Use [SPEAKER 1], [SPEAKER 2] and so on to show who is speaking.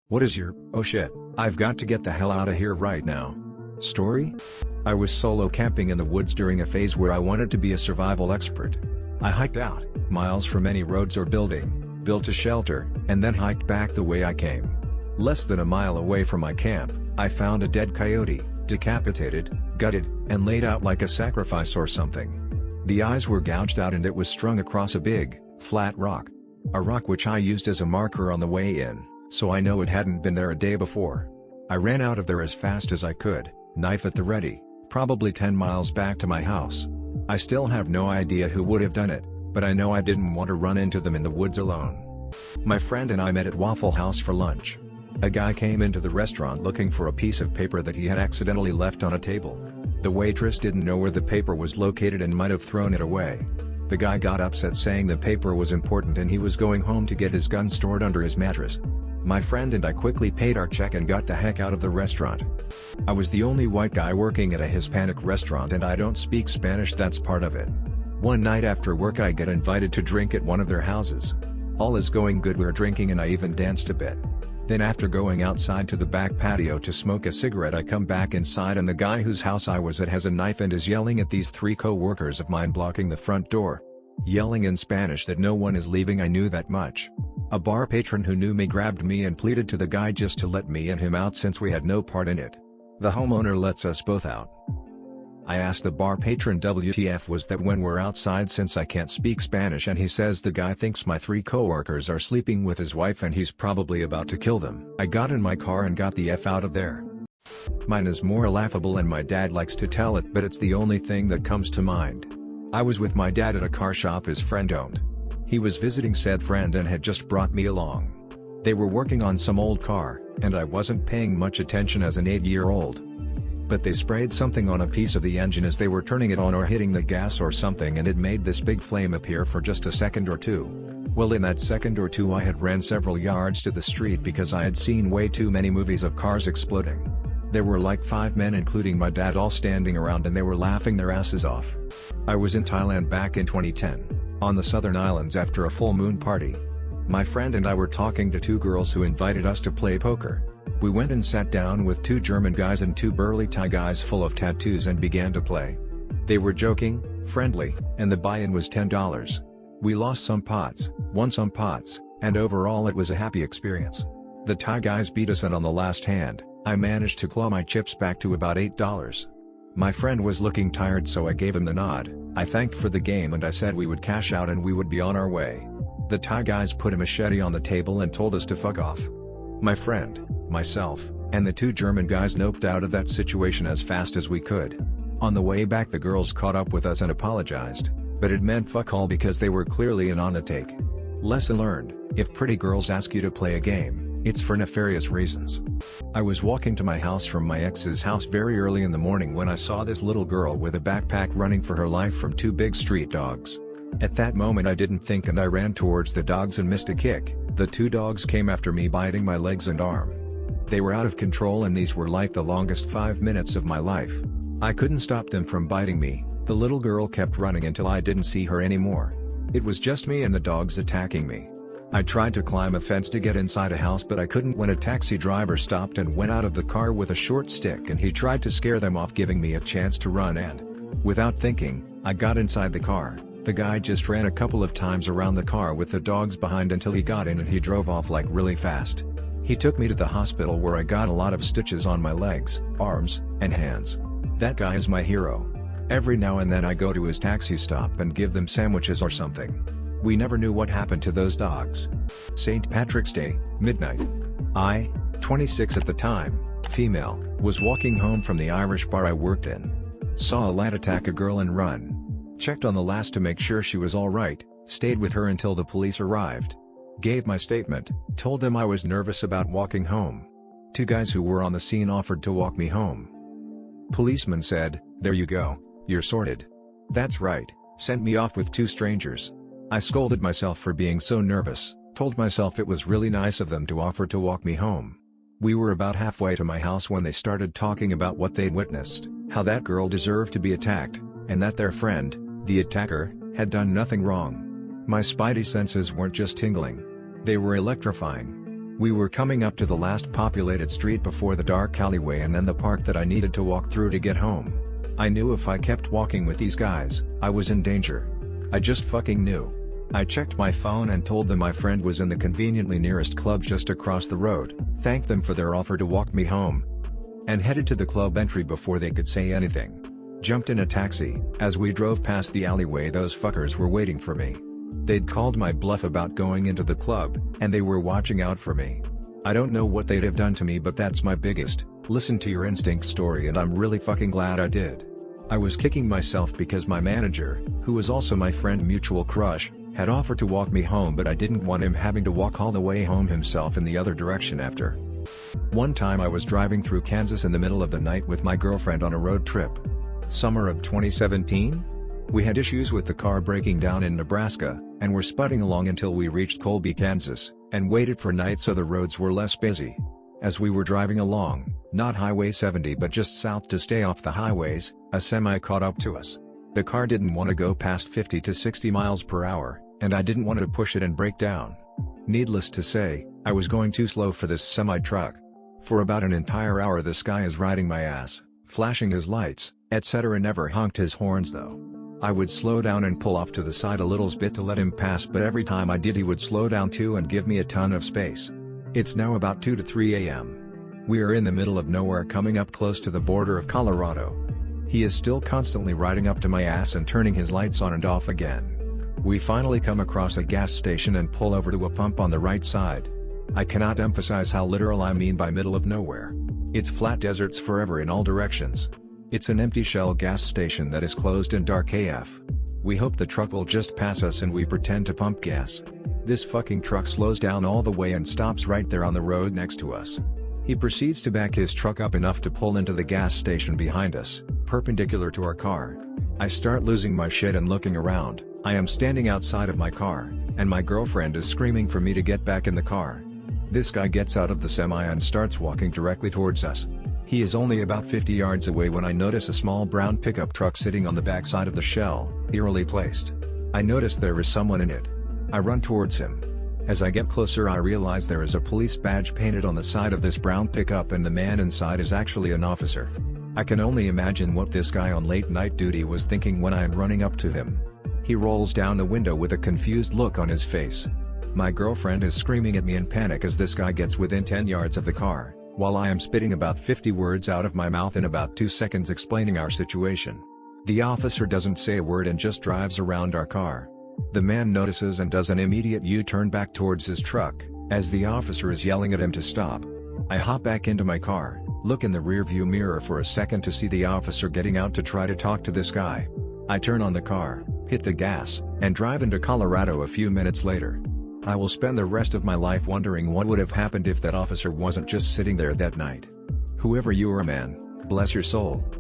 [SPEAKER 1] What is your, oh shit, I've got to get the hell out of here right now story? I was solo camping in the woods during a phase where I wanted to be a survival expert. I hiked out, miles from any roads or building, built a shelter, and then hiked back the way I came. Less than a mile away from my camp, I found a dead coyote, decapitated, gutted, and laid out like a sacrifice or something. The eyes were gouged out and it was strung across a big, flat rock. A rock which I used as a marker on the way in, so I know it hadn't been there a day before. I ran out of there as fast as I could, knife at the ready, probably 10 miles back to my house. I still have no idea who would have done it, but I know I didn't want to run into them in the woods alone. My friend and I met at Waffle House for lunch. A guy came into the restaurant looking for a piece of paper that he had accidentally left on a table. The waitress didn't know where the paper was located and might have thrown it away. The guy got upset saying the paper was important and he was going home to get his gun stored under his mattress. My friend and I quickly paid our check and got the heck out of the restaurant. I was the only white guy working at a Hispanic restaurant and I don't speak Spanish, that's part of it. One night after work I get invited to drink at one of their houses. All is going good, we're drinking and I even danced a bit. Then after going outside to the back patio to smoke a cigarette I come back inside and the guy whose house I was at has a knife and is yelling at these 3 co-workers of mine blocking the front door. Yelling in Spanish that no one is leaving. I knew that much. A bar patron who knew me grabbed me and pleaded to the guy just to let me and him out since we had no part in it. The homeowner lets us both out. I asked the bar patron WTF was that when we're outside since I can't speak Spanish, and he says the guy thinks my 3 coworkers are sleeping with his wife and he's probably about to kill them. I got in my car and got the F out of there. Mine is more laughable and my dad likes to tell it, but it's the only thing that comes to mind. I was with my dad at a car shop his friend owned. He was visiting said friend and had just brought me along. They were working on some old car, and I wasn't paying much attention as an 8-year-old. But they sprayed something on a piece of the engine as they were turning it on or hitting the gas or something, and it made this big flame appear for just a second or two. Well, in that second or two I had ran several yards to the street because I had seen way too many movies of cars exploding. There were like 5 men including my dad all standing around and they were laughing their asses off. I was in Thailand back in 2010. On the Southern Islands after a full moon party. My friend and I were talking to 2 girls who invited us to play poker. We went and sat down with 2 German guys and 2 burly Thai guys full of tattoos and began to play. They were joking, friendly, and the buy-in was $10. We lost some pots, won some pots, and overall it was a happy experience. The Thai guys beat us and on the last hand, I managed to claw my chips back to about $8. My friend was looking tired so I gave him the nod. I thanked for the game and I said we would cash out and we would be on our way. The Thai guys put a machete on the table and told us to fuck off. My friend, myself, and the 2 German guys noped out of that situation as fast as we could. On the way back the girls caught up with us and apologized, but it meant fuck all because they were clearly in on the take. Lesson learned: if pretty girls ask you to play a game, it's for nefarious reasons. I was walking to my house from my ex's house very early in the morning when I saw this little girl with a backpack running for her life from 2 big street dogs. At that moment I didn't think and I ran towards the dogs and missed a kick. The 2 dogs came after me biting my legs and arm. They were out of control and these were like the longest 5 minutes of my life. I couldn't stop them from biting me. The little girl kept running until I didn't see her anymore. It was just me and the dogs attacking me. I tried to climb a fence to get inside a house but I couldn't when a taxi driver stopped and went out of the car with a short stick and he tried to scare them off, giving me a chance to run, and without thinking, I got inside the car. The guy just ran a couple of times around the car with the dogs behind until he got in and he drove off like really fast. He took me to the hospital where I got a lot of stitches on my legs, arms, and hands. That guy is my hero. Every now and then I go to his taxi stop and give them sandwiches or something. We never knew what happened to those dogs. St. Patrick's Day, midnight. I, 26 at the time, female, was walking home from the Irish bar I worked in. Saw a lad attack a girl and run. Checked on the lass to make sure she was alright, stayed with her until the police arrived. Gave my statement, told them I was nervous about walking home. 2 guys who were on the scene offered to walk me home. Policeman said, "There you go, you're sorted." That's right, sent me off with 2 strangers. I scolded myself for being so nervous, told myself it was really nice of them to offer to walk me home. We were about halfway to my house when they started talking about what they'd witnessed, how that girl deserved to be attacked, and that their friend, the attacker, had done nothing wrong. My spidey senses weren't just tingling. They were electrifying. We were coming up to the last populated street before the dark alleyway and then the park that I needed to walk through to get home. I knew if I kept walking with these guys, I was in danger. I just fucking knew. I checked my phone and told them my friend was in the conveniently nearest club just across the road, thanked them for their offer to walk me home, and headed to the club entry before they could say anything. Jumped in a taxi. As we drove past the alleyway, those fuckers were waiting for me. They'd called my bluff about going into the club, and they were watching out for me. I don't know what they'd have done to me, but that's my biggest, listen to your instinct story, and I'm really fucking glad I did. I was kicking myself because my manager, who was also my friend mutual crush, had offered to walk me home, but I didn't want him having to walk all the way home himself in the other direction after. One time I was driving through Kansas in the middle of the night with my girlfriend on a road trip. Summer of 2017? We had issues with the car breaking down in Nebraska, and were spudding along until we reached Colby, Kansas, and waited for night so the roads were less busy. As we were driving along, not Highway 70 but just south to stay off the highways, a semi caught up to us. The car didn't want to go past 50 to 60 miles per hour, and I didn't want to push it and break down. Needless to say, I was going too slow for this semi-truck. For about an entire hour this guy is riding my ass, flashing his lights, etc. Never honked his horns though. I would slow down and pull off to the side a little bit to let him pass, but every time I did he would slow down too and give me a ton of space. It's now about 2 to 3 a.m. We are in the middle of nowhere coming up close to the border of Colorado. He is still constantly riding up to my ass and turning his lights on and off again. We finally come across a gas station and pull over to a pump on the right side. I cannot emphasize how literal I mean by middle of nowhere. It's flat deserts forever in all directions. It's an empty shell gas station that is closed and dark AF. We hope the truck will just pass us and we pretend to pump gas. This fucking truck slows down all the way and stops right there on the road next to us. He proceeds to back his truck up enough to pull into the gas station behind us, perpendicular to our car. I start losing my shit and looking around. I am standing outside of my car, and my girlfriend is screaming for me to get back in the car. This guy gets out of the semi and starts walking directly towards us. He is only about 50 yards away when I notice a small brown pickup truck sitting on the backside of the shell, eerily placed. I notice there is someone in it. I run towards him. As I get closer I realize there is a police badge painted on the side of this brown pickup and the man inside is actually an officer. I can only imagine what this guy on late night duty was thinking when I am running up to him. He rolls down the window with a confused look on his face. My girlfriend is screaming at me in panic as this guy gets within 10 yards of the car, while I am spitting about 50 words out of my mouth in about 2 seconds explaining our situation. The officer doesn't say a word and just drives around our car. The man notices and does an immediate U-turn back towards his truck, as the officer is yelling at him to stop. I hop back into my car, look in the rearview mirror for a second to see the officer getting out to try to talk to this guy. I turn on the car, hit the gas, and drive into Colorado a few minutes later. I will spend the rest of my life wondering what would have happened if that officer wasn't just sitting there that night. Whoever you are, man, bless your soul.